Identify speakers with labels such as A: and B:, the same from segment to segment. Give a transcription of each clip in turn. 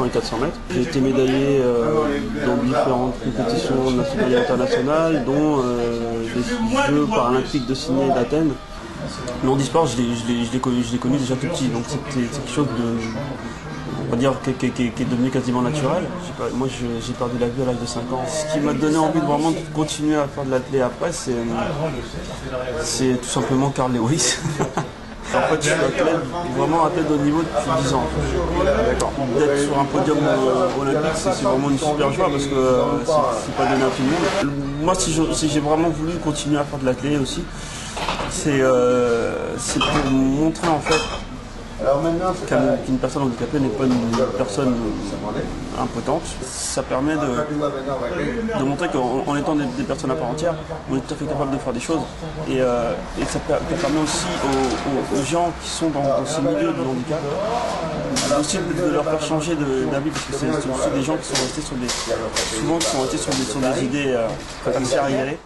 A: 200 et 400 mètres. J'ai été médaillé dans différentes compétitions nationales et internationales, dont les Jeux paralympiques de Sydney et d'Athènes. Le handisport, je l'ai connu déjà tout petit, donc c'est quelque chose de, on va dire, qui est devenu quasiment naturel. Moi, j'ai perdu la vue à l'âge de 5 ans. Ce qui m'a donné envie de vraiment continuer à faire de l'athlé après, c'est tout simplement Carl Lewis. En fait, je suis vraiment athlète de haut niveau depuis 10 ans. D'être sur un podium olympique, c'est vraiment une super joie parce que c'est pas donné à tout le monde. Moi, si j'ai vraiment voulu continuer à faire de l'athlé aussi, c'est pour montrer en fait qu'une personne handicapée n'est pas une personne impotente. Ça permet de montrer qu'en étant des personnes à part entière, on est tout à fait capable de faire des choses. Et ça permet aussi aux gens qui sont dans ce milieu du handicap aussi de leur faire changer d'avis, parce que c'est aussi des gens qui sont restés sur des idées assez arriérées.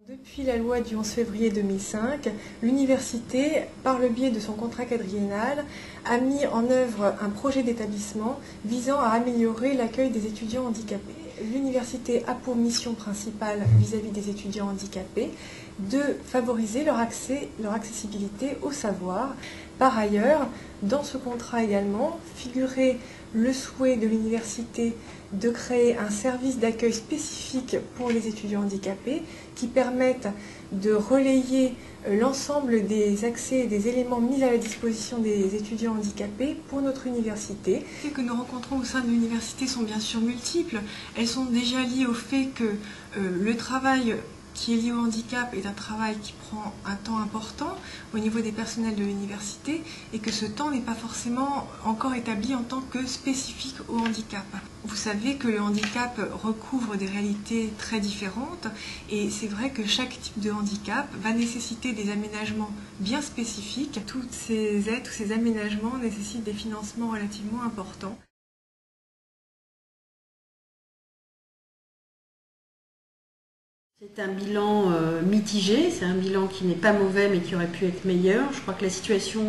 B: Depuis la loi du 11 février 2005, l'université, par le biais de son contrat quadriennal, a mis en œuvre un projet d'établissement visant à améliorer l'accueil des étudiants handicapés. L'université a pour mission principale vis-à-vis des étudiants handicapés de favoriser leur accessibilité au savoir. Par ailleurs, dans ce contrat également, figurait le souhait de l'université de créer un service d'accueil spécifique pour les étudiants handicapés qui permettent de relayer l'ensemble des accès et des éléments mis à la disposition des étudiants handicapés pour notre université. Les que nous rencontrons au sein de l'université sont bien sûr multiples. Elles sont déjà liées au fait que le travail qui est lié au handicap est un travail qui prend un temps important au niveau des personnels de l'université et que ce temps n'est pas forcément encore établi en tant que spécifique au handicap. Vous savez que le handicap recouvre des réalités très différentes et c'est vrai que chaque type de handicap va nécessiter des aménagements bien spécifiques. Toutes ces aides, tous ces aménagements nécessitent des financements relativement importants.
C: C'est un bilan mitigé, c'est un bilan qui n'est pas mauvais mais qui aurait pu être meilleur. Je crois que la situation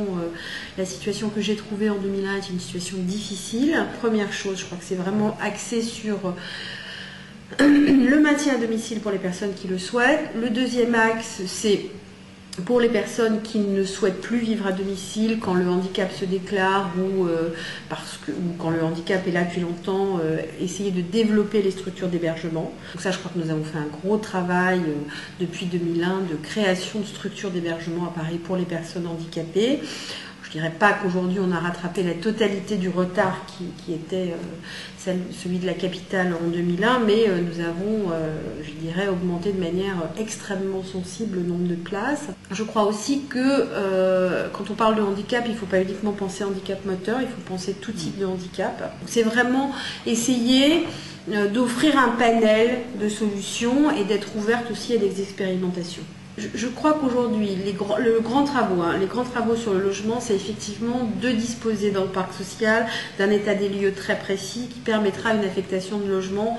C: que j'ai trouvée en 2001 est une situation difficile. Première chose, je crois que c'est vraiment axé sur le maintien à domicile pour les personnes qui le souhaitent. Le deuxième axe, c'est pour les personnes qui ne souhaitent plus vivre à domicile quand le handicap se déclare ou quand le handicap est là depuis longtemps, essayer de développer les structures d'hébergement. Donc ça, je crois que nous avons fait un gros travail depuis 2001 de création de structures d'hébergement à Paris pour les personnes handicapées. Je ne dirais pas qu'aujourd'hui on a rattrapé la totalité du retard qui était celui de la capitale en 2001, mais nous avons, je dirais, augmenté de manière extrêmement sensible le nombre de places. Je crois aussi que quand on parle de handicap, il ne faut pas uniquement penser handicap moteur, il faut penser tout type de handicap. C'est vraiment essayer d'offrir un panel de solutions et d'être ouverte aussi à des expérimentations. Je crois qu'aujourd'hui, les grands travaux sur le logement, c'est effectivement de disposer dans le parc social d'un état des lieux très précis qui permettra une affectation de logement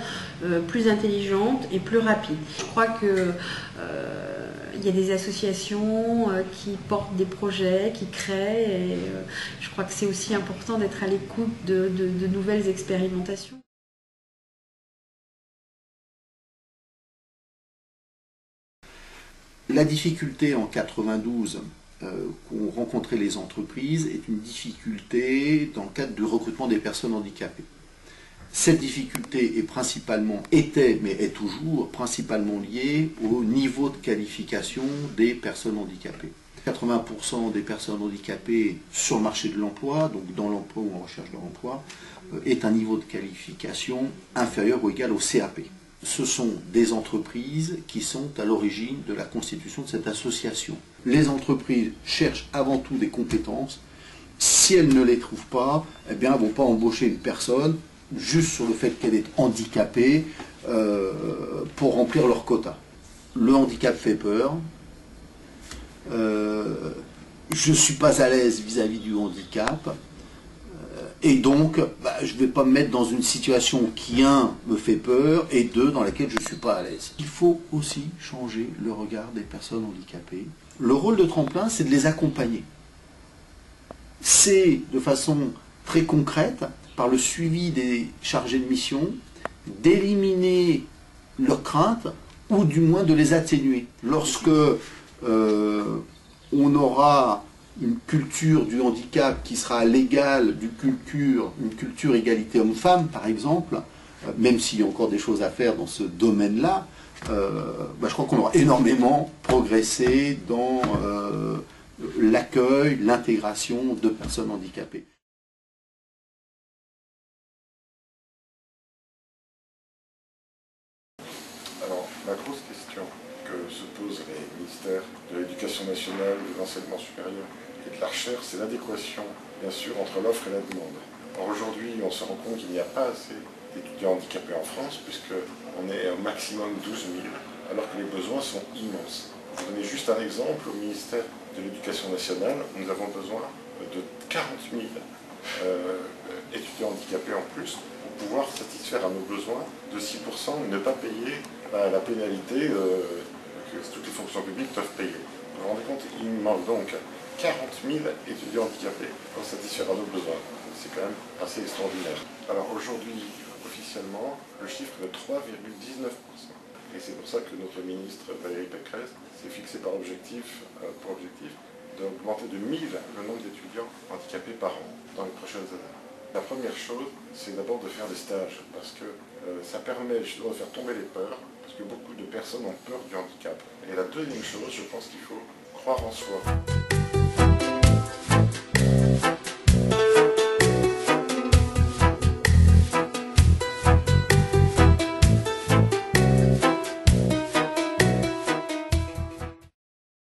C: plus intelligente et plus rapide. Je crois que il y a des associations qui portent des projets, qui créent, et je crois que c'est aussi important d'être à l'écoute de nouvelles expérimentations.
D: La difficulté en 92 qu'ont rencontré les entreprises est une difficulté dans le cadre du recrutement des personnes handicapées. Cette difficulté était, mais est toujours, principalement liée au niveau de qualification des personnes handicapées. 80% des personnes handicapées sur le marché de l'emploi, donc dans l'emploi ou en recherche de l'emploi, est un niveau de qualification inférieur ou égal au CAP. Ce sont des entreprises qui sont à l'origine de la constitution de cette association. Les entreprises cherchent avant tout des compétences. Si elles ne les trouvent pas, eh bien, elles ne vont pas embaucher une personne juste sur le fait qu'elle est handicapée pour remplir leur quota. Le handicap fait peur. Je ne suis pas à l'aise vis-à-vis du handicap. Et donc, je ne vais pas me mettre dans une situation qui, un, me fait peur, et deux, dans laquelle je ne suis pas à l'aise. Il faut aussi changer le regard des personnes handicapées. Le rôle de tremplin, c'est de les accompagner. c'est de façon très concrète, par le suivi des chargés de mission, d'éliminer leurs craintes ou du moins de les atténuer. Lorsque on aura une culture du handicap qui sera à l'égal d'une culture égalité homme-femme, par exemple, même s'il y a encore des choses à faire dans ce domaine-là, je crois qu'on aura énormément progressé dans l'accueil, l'intégration de personnes handicapées.
E: Alors, la grosse question que se posent les ministères de l'Éducation nationale, de l'enseignement supérieur et de la recherche, c'est l'adéquation, bien sûr, entre l'offre et la demande. Or, aujourd'hui, on se rend compte qu'il n'y a pas assez d'étudiants handicapés en France, puisqu'on est au maximum 12 000, alors que les besoins sont immenses. Je vais donner juste un exemple. Au ministère de l'Éducation nationale, nous avons besoin de 40 000 étudiants handicapés en plus pour pouvoir satisfaire à nos besoins de 6% et ne pas payer la pénalité que toutes les fonctions publiques doivent payer. Vous vous rendez compte, il manque donc 40 000 étudiants handicapés pour satisfaire à nos besoins. C'est quand même assez extraordinaire. Alors aujourd'hui, officiellement, le chiffre est de 3,19%. Et c'est pour ça que notre ministre Valérie Pécresse s'est fixé pour objectif d'augmenter de 1000 le nombre d'étudiants handicapés par an dans les prochaines années. La première chose, c'est d'abord de faire des stages, parce que ça permet justement de faire tomber les peurs, parce que beaucoup de personnes ont peur du handicap. Et la deuxième chose, je pense qu'il faut croire en soi.